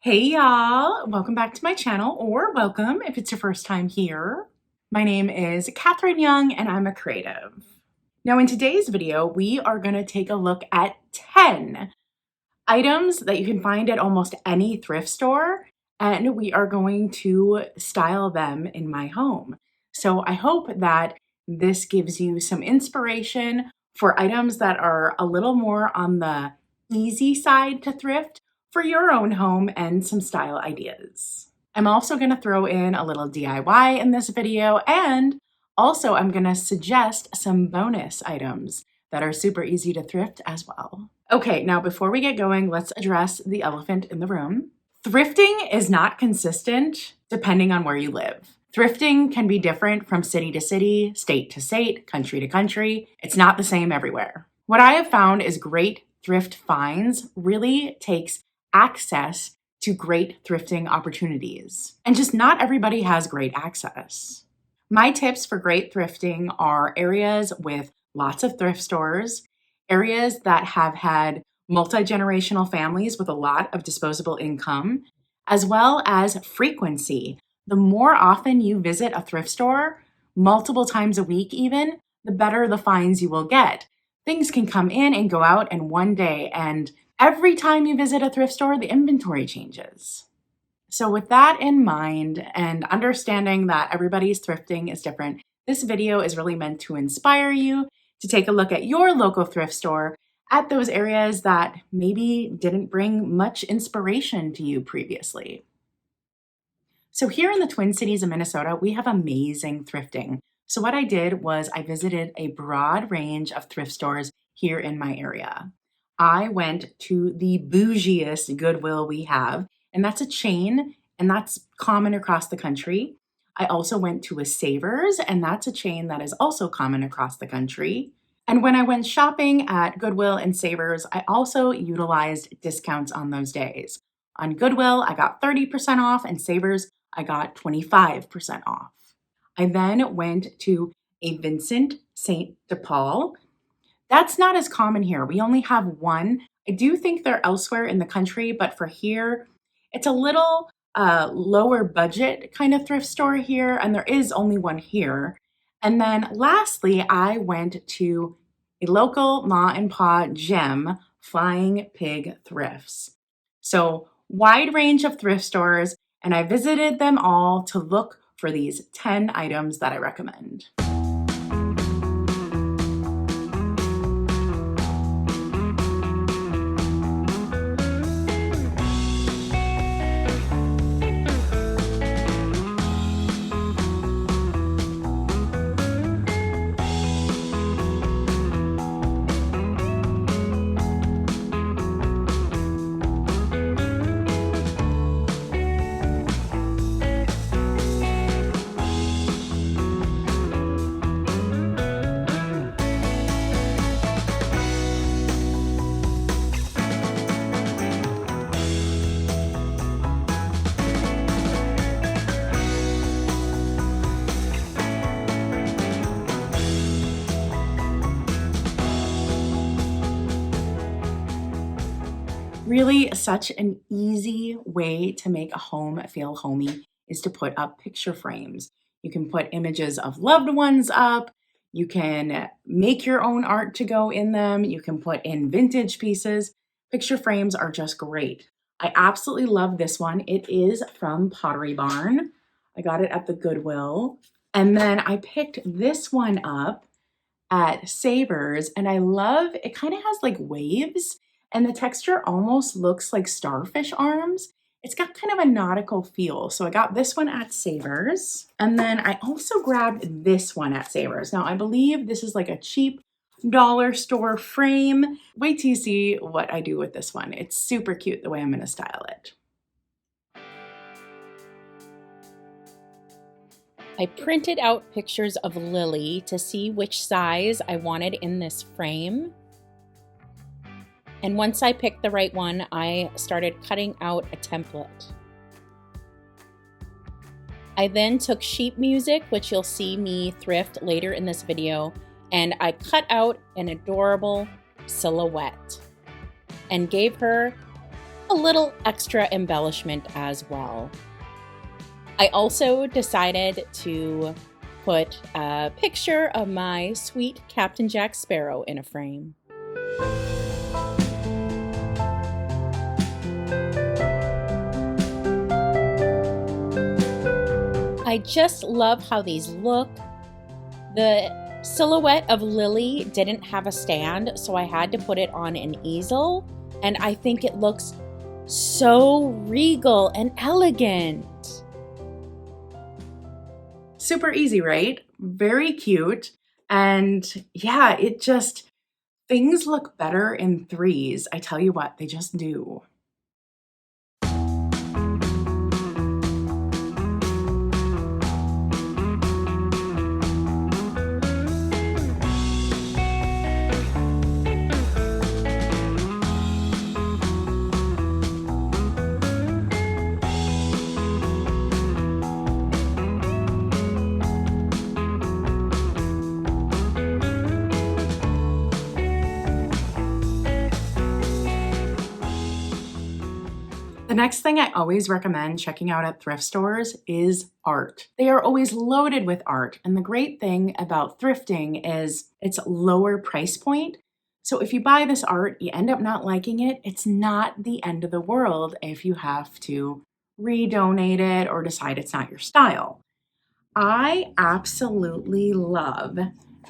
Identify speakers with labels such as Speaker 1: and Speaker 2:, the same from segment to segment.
Speaker 1: Hey y'all, welcome back to my channel, or welcome if it's your first time here. My name is Katherine Young and I'm a creative. Now in today's video, we are gonna take a look at 10 items that you can find at almost any thrift store, and we are going to style them in my home. So I hope that this gives you some inspiration for items that are a little more on the easy side to thrift for your own home and some style ideas. I'm also going to throw in a little DIY in this video, and also I'm going to suggest some bonus items that are super easy to thrift as well. Okay, now before we get going, let's address the elephant in the room. Thrifting is not consistent depending on where you live. Thrifting can be different from city to city, state to state, country to country. It's not the same everywhere. What I have found is great thrift finds really takes access to great thrifting opportunities. And just not everybody has great access. My tips for great thrifting are areas with lots of thrift stores, areas that have had multi-generational families with a lot of disposable income, as well as frequency. The more often you visit a thrift store, multiple times a week even, the better the finds you will get. Things can come in and go out in one day, and every time you visit a thrift store, the inventory changes. So with that in mind and understanding that everybody's thrifting is different, this video is really meant to inspire you to take a look at your local thrift store at those areas that maybe didn't bring much inspiration to you previously. So here in the Twin Cities of Minnesota, we have amazing thrifting. So what I did was I visited a broad range of thrift stores here in my area. I went to the bougiest Goodwill we have, and that's a chain, and that's common across the country. I also went to a Savers, and that's a chain that is also common across the country. And when I went shopping at Goodwill and Savers, I also utilized discounts on those days. On Goodwill, I got 30% off, and Savers, I got 25% off. I then went to a Vincent St. de Paul. That's not as common here. We only have one. I do think they're elsewhere in the country, but for here, it's a little lower budget kind of thrift store here, and there is only one here. And then lastly, I went to a local ma and pa gem, Flying Pig Thrifts. So wide range of thrift stores, and I visited them all to look for these 10 items that I recommend. Really, such an easy way to make a home feel homey is to put up picture frames. You can put images of loved ones up. You can make your own art to go in them. You can put in vintage pieces. Picture frames are just great. I absolutely love this one. It is from Pottery Barn. I got it at the Goodwill. And then I picked this one up at Savers, and I love, it kind of has like waves, and the texture almost looks like starfish arms. It's got kind of a nautical feel. So I got this one at Savers. And then I also grabbed this one at Savers. Now I believe this is like a cheap dollar store frame. Wait till you see what I do with this one. It's super cute the way I'm gonna style it.
Speaker 2: I printed out pictures of Lily to see which size I wanted in this frame. And once I picked the right one, I started cutting out a template. I then took sheet music, which you'll see me thrift later in this video, and I cut out an adorable silhouette and gave her a little extra embellishment as well. I also decided to put a picture of my sweet Captain Jack Sparrow in a frame. I just love how these look. The silhouette of Lily didn't have a stand, so I had to put it on an easel, and I think it looks so regal and elegant.
Speaker 1: Super easy, right? Very cute. And yeah, things look better in threes. I tell you what, they just do. The next thing I always recommend checking out at thrift stores is art. They are always loaded with art, and the great thing about thrifting is it's lower price point. So if you buy this art, you end up not liking it, it's not the end of the world if you have to redonate it or decide it's not your style. I absolutely love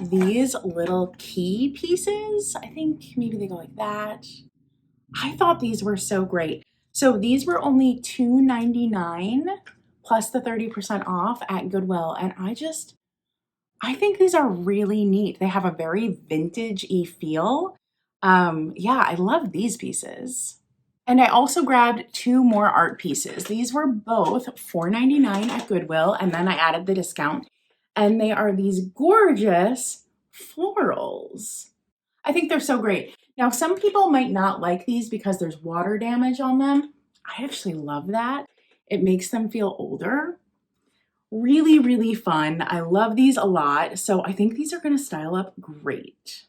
Speaker 1: these little key pieces. I think maybe they go like that. I thought these were so great. So these were only $2.99 plus the 30% off at Goodwill. And I think these are really neat. They have a very vintage-y feel. Yeah, I love these pieces. And I also grabbed 2 more art pieces. These were both $4.99 at Goodwill, and then I added the discount. And they are these gorgeous florals. I think they're so great. Now, some people might not like these because there's water damage on them. I actually love that. It makes them feel older. Really, really fun. I love these a lot. So I think these are going to style up great.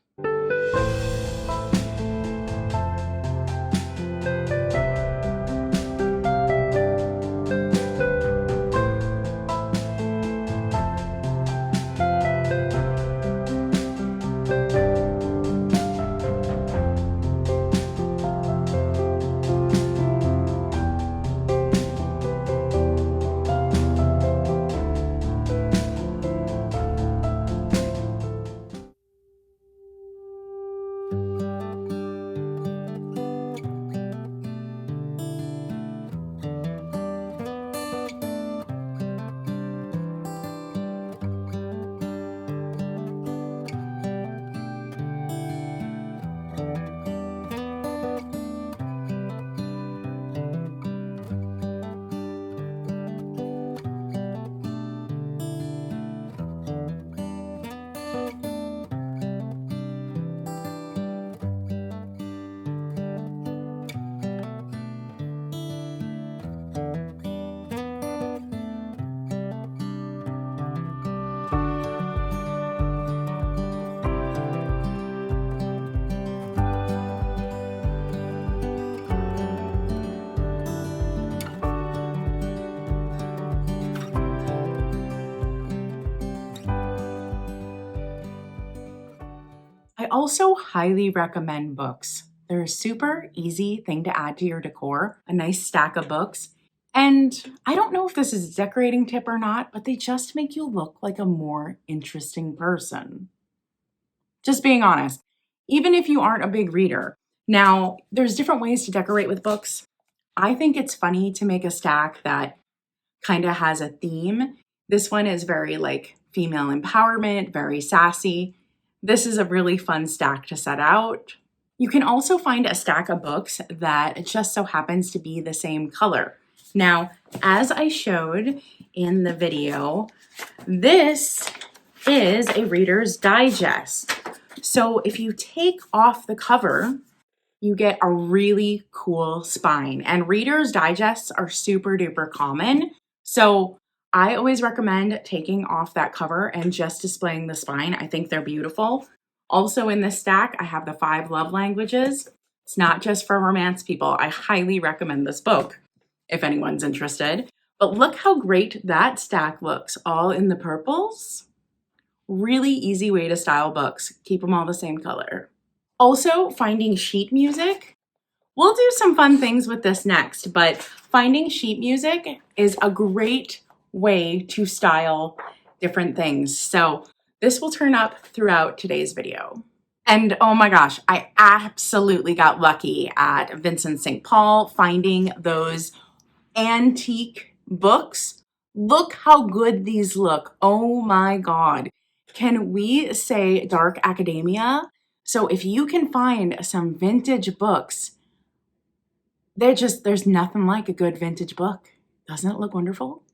Speaker 1: I also highly recommend books. They're a super easy thing to add to your decor, a nice stack of books. And I don't know if this is a decorating tip or not, but they just make you look like a more interesting person. Just being honest, even if you aren't a big reader. Now, there's different ways to decorate with books. I think it's funny to make a stack that kind of has a theme. This one is very like female empowerment, very sassy. This is a really fun stack to set out. You can also find a stack of books that just so happens to be the same color. Now, as I showed in the video, this is a Reader's Digest. So if you take off the cover, you get a really cool spine. And Reader's Digests are super duper common. So I always recommend taking off that cover and just displaying the spine. I think they're beautiful. Also in this stack, I have the 5 love languages. It's not just for romance people. I highly recommend this book if anyone's interested. But look how great that stack looks, all in the purples. Really easy way to style books. Keep them all the same color. Also, finding sheet music. We'll do some fun things with this next, but finding sheet music is a great way to style different things. So this will turn up throughout today's video. And oh my gosh, I absolutely got lucky at Vincent St. Paul finding those antique books. Look how good these look. Oh my God. Can we say dark academia? So if you can find some vintage books, there's nothing like a good vintage book. Doesn't it look wonderful?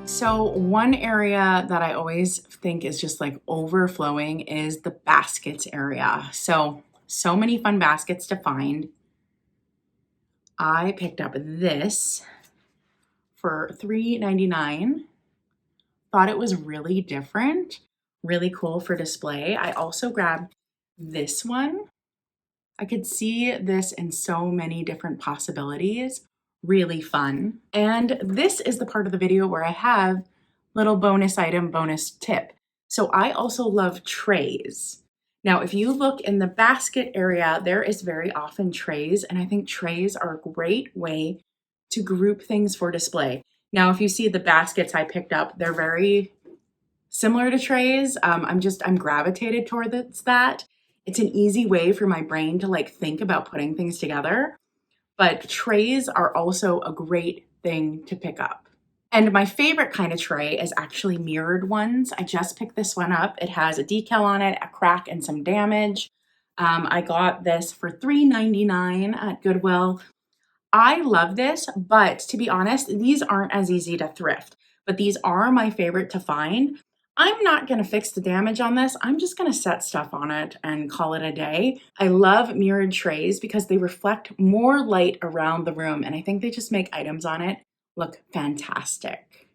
Speaker 1: So one area that I always think is just like overflowing is the baskets area. So many fun baskets to find. I picked up this for $3.99. Thought it was really different, really cool for display. I also grabbed this one. I could see this in so many different possibilities. Really fun. And this is the part of the video where I have little bonus item, bonus tip. So I also love trays. Now, if you look in the basket area, there is very often trays, and I think trays are a great way to group things for display. Now, if you see the baskets I picked up, they're very similar to trays. I'm gravitated towards that. It's an easy way for my brain to like think about putting things together. But trays are also a great thing to pick up. And my favorite kind of tray is actually mirrored ones. I just picked this one up. It has a decal on it, a crack, and some damage. I got this for $3.99 at Goodwill. I love this, but to be honest, these aren't as easy to thrift, but these are my favorite to find. I'm not going to fix the damage on this. I'm just going to set stuff on it and call it a day. I love mirrored trays because they reflect more light around the room, and I think they just make items on it look fantastic.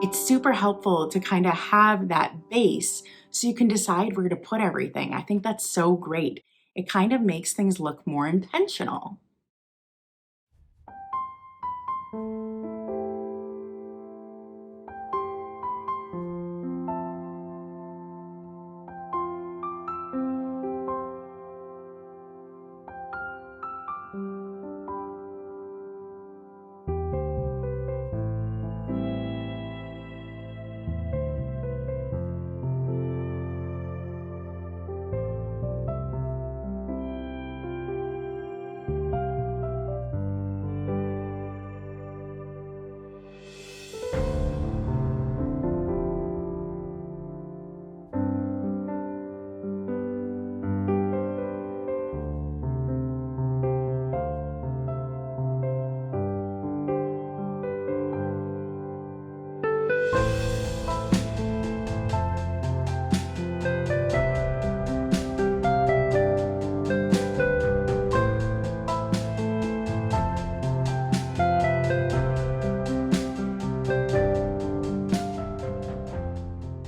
Speaker 1: It's super helpful to kind of have that base so you can decide where to put everything. I think that's so great. It kind of makes things look more intentional.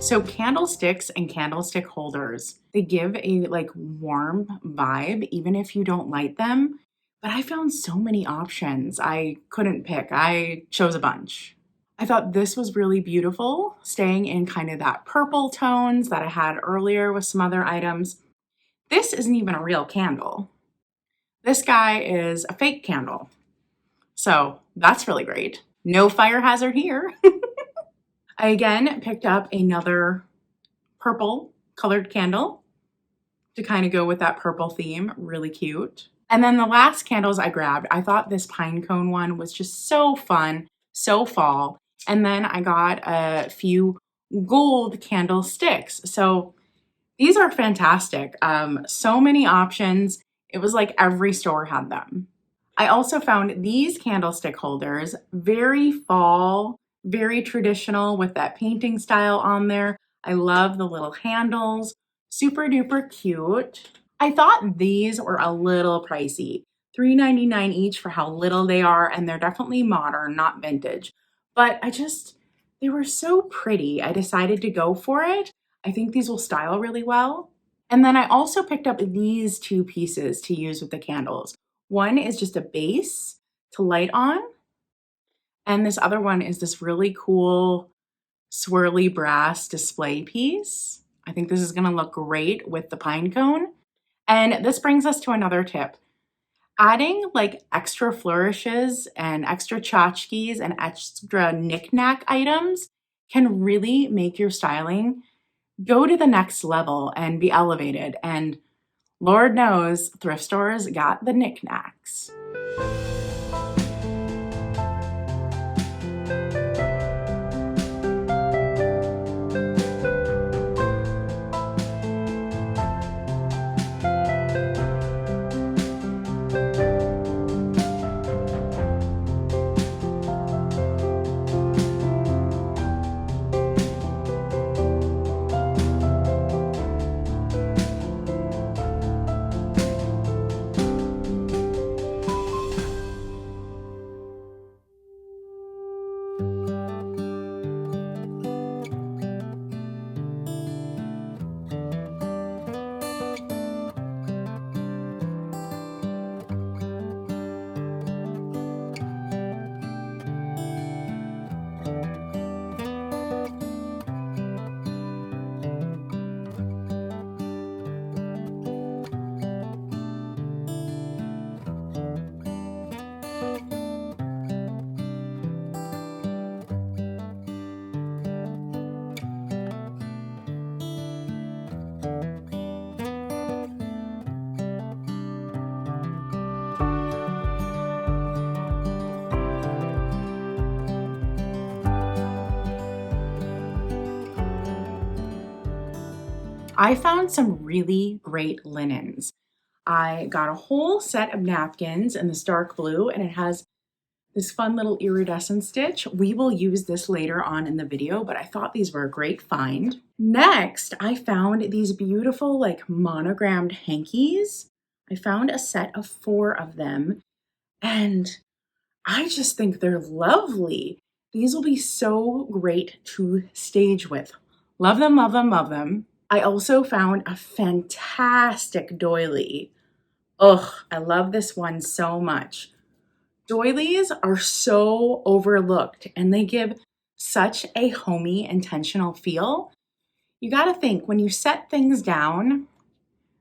Speaker 1: So candlesticks and candlestick holders, they give a like warm vibe even if you don't light them. But I found so many options. I couldn't pick. I chose a bunch. I thought this was really beautiful, staying in kind of that purple tones that I had earlier with some other items. This isn't even a real candle. This guy is a fake candle. So that's really great. No fire hazard here. I again picked up another purple colored candle to kind of go with that purple theme. Really cute. And then the last candles I grabbed, I thought this pine cone one was just so fun, so fall. And then I got a few gold candlesticks. So these are fantastic. So many options. It was like every store had them. I also found these candlestick holders very fall, very traditional with that painting style on there. I love the little handles, super duper cute. I thought these were a little pricey, $3.99 each for how little they are, and they're definitely modern, not vintage. But they were so pretty. I decided to go for it. I think these will style really well. And then I also picked up these two pieces to use with the candles. One is just a base to light on, and this other one is this really cool swirly brass display piece. I think this is gonna look great with the pine cone. And this brings us to another tip. Adding like extra flourishes and extra tchotchkes and extra knickknack items can really make your styling go to the next level and be elevated. And Lord knows thrift stores got the knickknacks. I found some really great linens. I got a whole set of napkins in this dark blue, and it has this fun little iridescent stitch. We will use this later on in the video, but I thought these were a great find. Next, I found these beautiful like monogrammed hankies. I found a set of 4 of them, and I just think they're lovely. These will be so great to stage with. Love them, love them, love them. I also found a fantastic doily. Ugh, I love this one so much. Doilies are so overlooked and they give such a homey, intentional feel. You got to think when you set things down,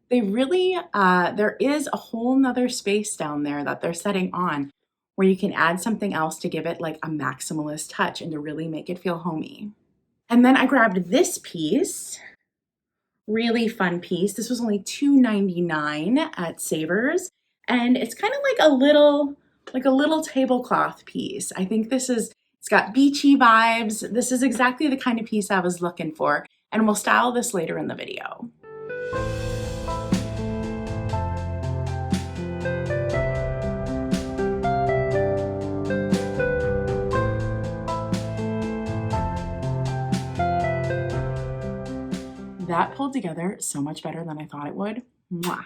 Speaker 1: they really, there is a whole nother space down there that they're setting on where you can add something else to give it like a maximalist touch and to really make it feel homey. And then I grabbed this piece, really fun piece. This was only $2.99 at Savers, and it's kind of like a little tablecloth piece. I think it's got beachy vibes. This is exactly the kind of piece I was looking for, and we'll style this later in the video. That pulled together so much better than I thought it would. Mwah.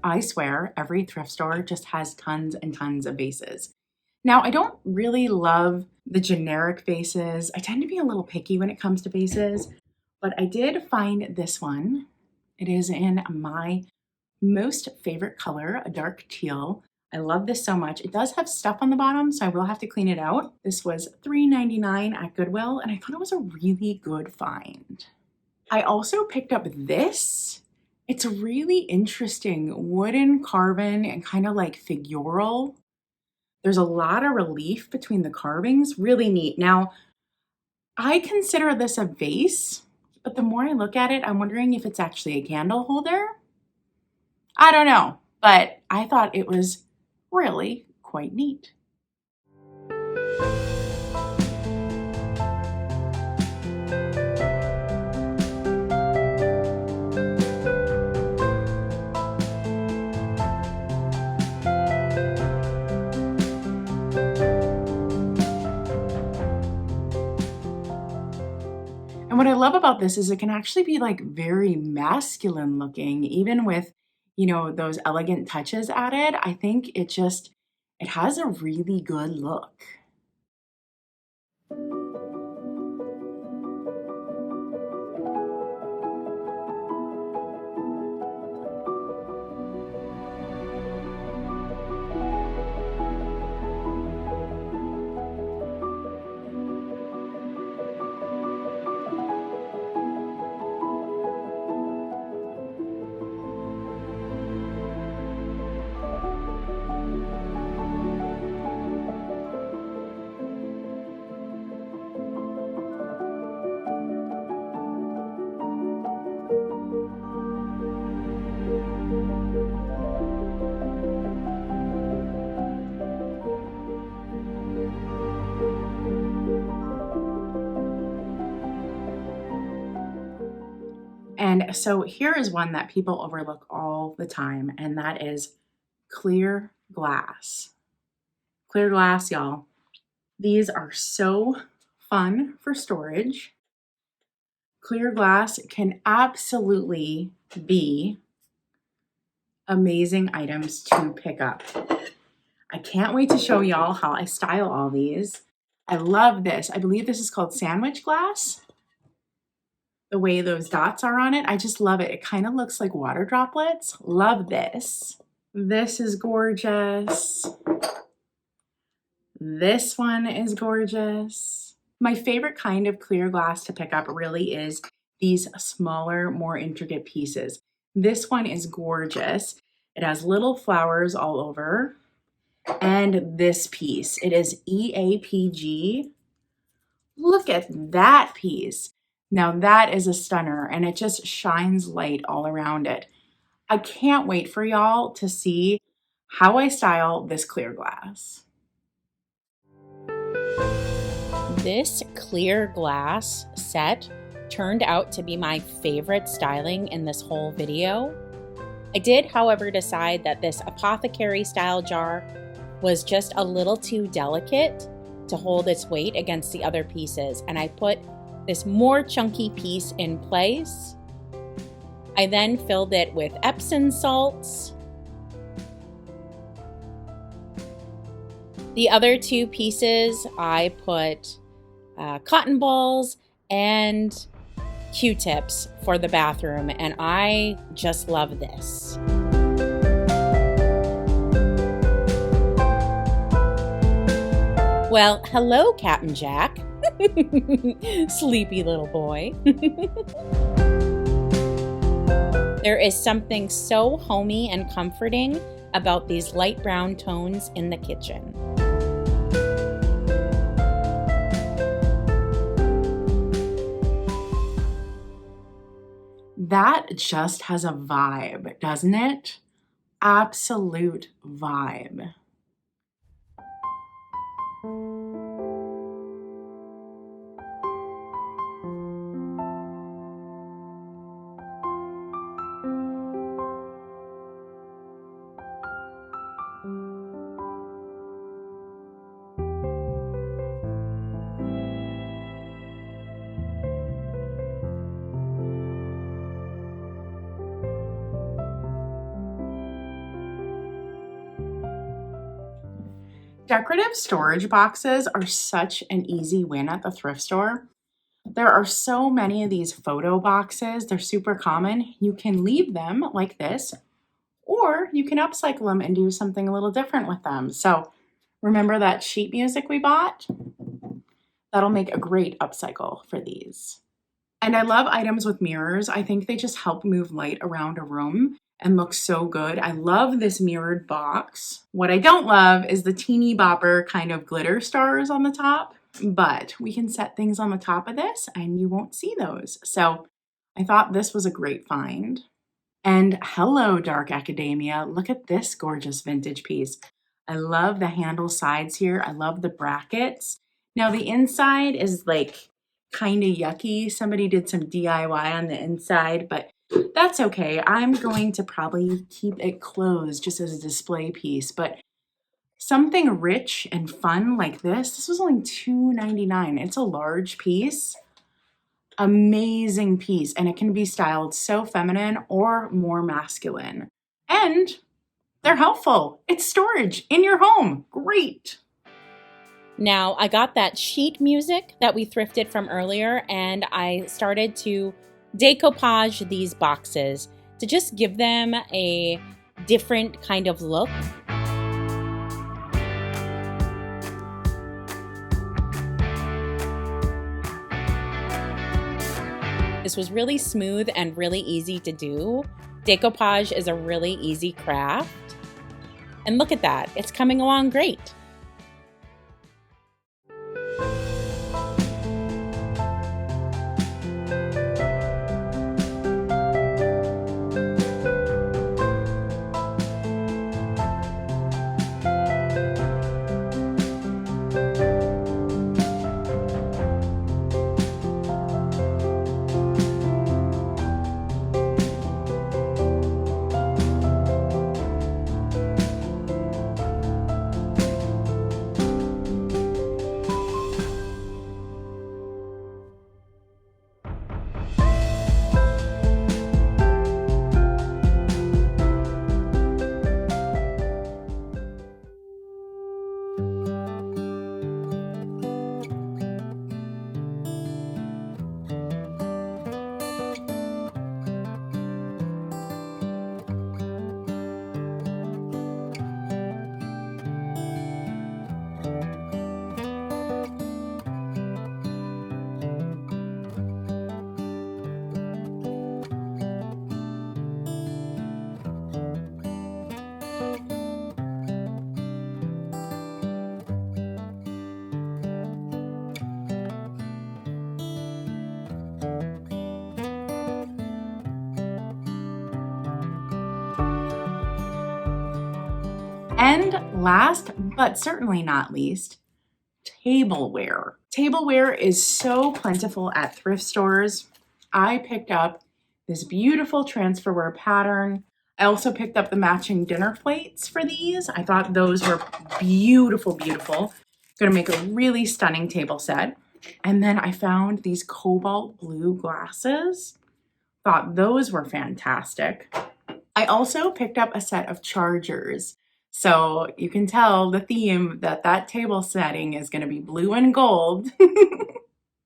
Speaker 1: I swear every thrift store just has tons and tons of vases. Now, I don't really love the generic vases. I tend to be a little picky when it comes to vases, but I did find this one. It is in my most favorite color, a dark teal. I love this so much. It does have stuff on the bottom, so I will have to clean it out. This was $3.99 at Goodwill, and I thought it was a really good find. I also picked up this. It's a really interesting wooden carving and kind of like figural. There's a lot of relief between the carvings, really neat. Now, I consider this a vase, but the more I look at it, I'm wondering if it's actually a candle holder. I don't know, but I thought it was really quite neat. And what I love about this is it can actually be like very masculine looking, even with, those elegant touches added. I think it has a really good look. And so here is one that people overlook all the time, and that is clear glass. Clear glass, y'all. These are so fun for storage. Clear glass can absolutely be amazing items to pick up. I can't wait to show y'all how I style all these. I love this. I believe this is called sandwich glass. The way those dots are on it, I just love it. It kind of looks like water droplets. Love this. This is gorgeous. This one is gorgeous. My favorite kind of clear glass to pick up really is these smaller, more intricate pieces. This one is gorgeous. It has little flowers all over. And this piece, it is EAPG. Look at that piece. Now that is a stunner, and it just shines light all around it. I can't wait for y'all to see how I style this clear glass.
Speaker 2: This clear glass set turned out to be my favorite styling in this whole video. I did, however, decide that this apothecary style jar was just a little too delicate to hold its weight against the other pieces, and I put this more chunky piece in place. I then filled it with Epsom salts. The other two pieces I put cotton balls and Q-tips for the bathroom, and I just love this. Well, hello, Captain Jack. Sleepy little boy. There is something so homey and comforting about these light brown tones in the kitchen.
Speaker 1: That just has a vibe, doesn't it? Absolute vibe. Decorative storage boxes are such an easy win at the thrift store. There are so many of these photo boxes. They're super common. You can leave them like this, or you can upcycle them and do something a little different with them. So remember that sheet music we bought? That'll make a great upcycle for these. And I love items with mirrors. I think they just help move light around a room and look so good. I love this mirrored box. What I don't love is the teeny bopper kind of glitter stars on the top, but we can set things on the top of this and you won't see those. So I thought this was a great find. And hello, Dark Academia. Look at this gorgeous vintage piece. I love the handle sides here. I love the brackets. Now the inside is like kind of yucky. Somebody did some DIY on the inside, but that's okay. I'm going to probably keep it closed just as a display piece, but something rich and fun like this was only $2.99. It's a large piece. Amazing piece, and it can be styled so feminine or more masculine. And they're helpful. It's storage in your home. Great.
Speaker 2: Now, I got that sheet music that we thrifted from earlier, and I started to decoupage these boxes to just give them a different kind of look. This was really smooth and really easy to do. Decoupage is a really easy craft. And look at that, it's coming along great.
Speaker 1: And last, but certainly not least, tableware. Tableware is so plentiful at thrift stores. I picked up this beautiful transferware pattern. I also picked up the matching dinner plates for these. I thought those were beautiful, beautiful. Gonna make a really stunning table set. And then I found these cobalt blue glasses. Thought those were fantastic. I also picked up a set of chargers. So you can tell the theme that table setting is gonna be blue and gold.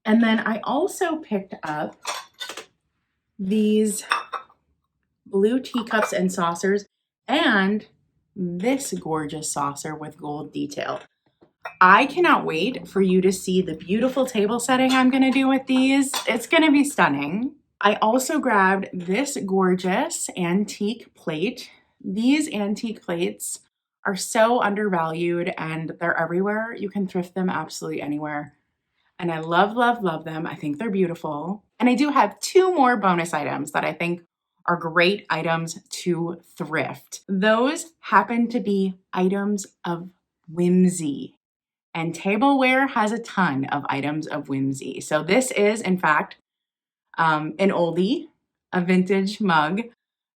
Speaker 1: And then I also picked up these blue teacups and saucers and this gorgeous saucer with gold detail. I cannot wait for you to see the beautiful table setting I'm gonna do with these. It's gonna be stunning. I also grabbed this gorgeous antique plate. These antique plates are so undervalued and they're everywhere. You can thrift them absolutely anywhere. And I love, love, love them. I think they're beautiful. And I do have 2 more bonus items that I think are great items to thrift. Those happen to be items of whimsy. And Tableware has a ton of items of whimsy. So this is, in fact, an oldie, a vintage mug.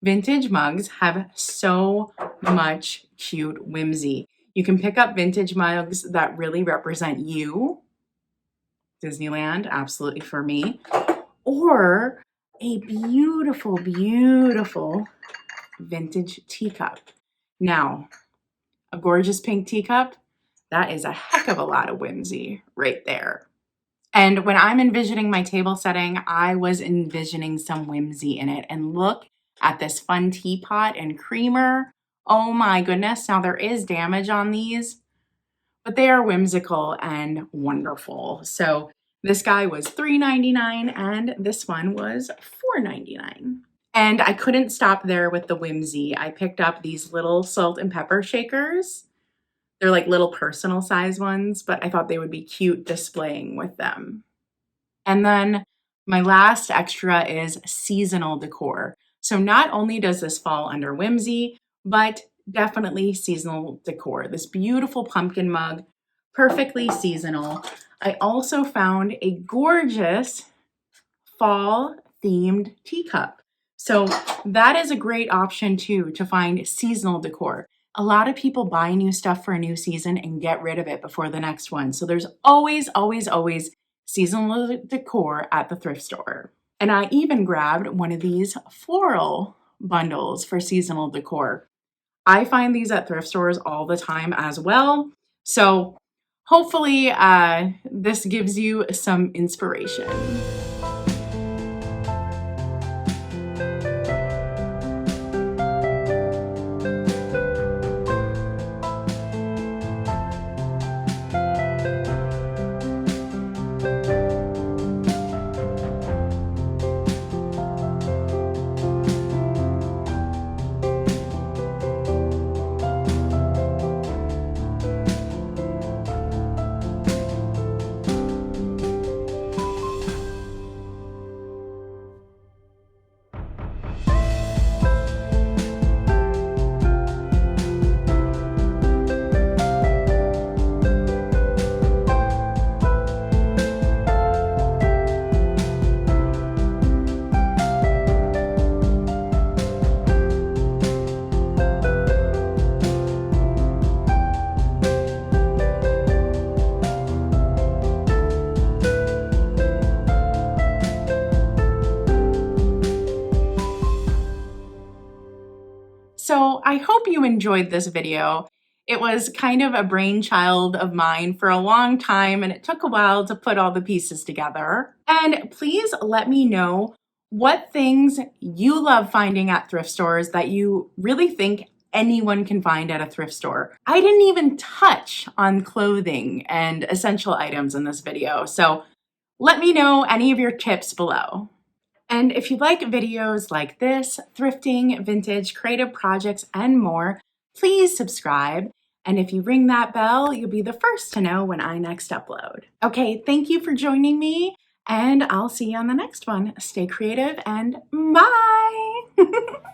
Speaker 1: Vintage mugs have so much cute whimsy. You can pick up vintage mugs that really represent you. Disneyland, absolutely for me. Or a beautiful, beautiful vintage teacup. Now, a gorgeous pink teacup, that is a heck of a lot of whimsy right there. And when I'm envisioning my table setting, I was envisioning some whimsy in it. And look at this fun teapot and creamer. Oh my goodness. Now there is damage on these, but they are whimsical and wonderful. So this guy was $3.99 and this one was $4.99. And I couldn't stop there with the whimsy. I picked up these little salt and pepper shakers. They're like little personal size ones, but I thought they would be cute displaying with them. And then my last extra is seasonal decor. So not only does this fall under whimsy, but definitely seasonal decor. This beautiful pumpkin mug, perfectly seasonal. I also found a gorgeous fall themed teacup. So that is a great option too, to find seasonal decor. A lot of people buy new stuff for a new season and get rid of it before the next one. So there's always, always, always seasonal decor at the thrift store. And I even grabbed one of these floral bundles for seasonal decor. I find these at thrift stores all the time as well. So hopefully this gives you some inspiration. So I hope you enjoyed this video. It was kind of a brainchild of mine for a long time, and it took a while to put all the pieces together. And please let me know what things you love finding at thrift stores that you really think anyone can find at a thrift store. I didn't even touch on clothing and essential items in this video, so let me know any of your tips below. And if you like videos like this, thrifting, vintage, creative projects, and more, please subscribe. And if you ring that bell, you'll be the first to know when I next upload. Okay, thank you for joining me, and I'll see you on the next one. Stay creative and bye!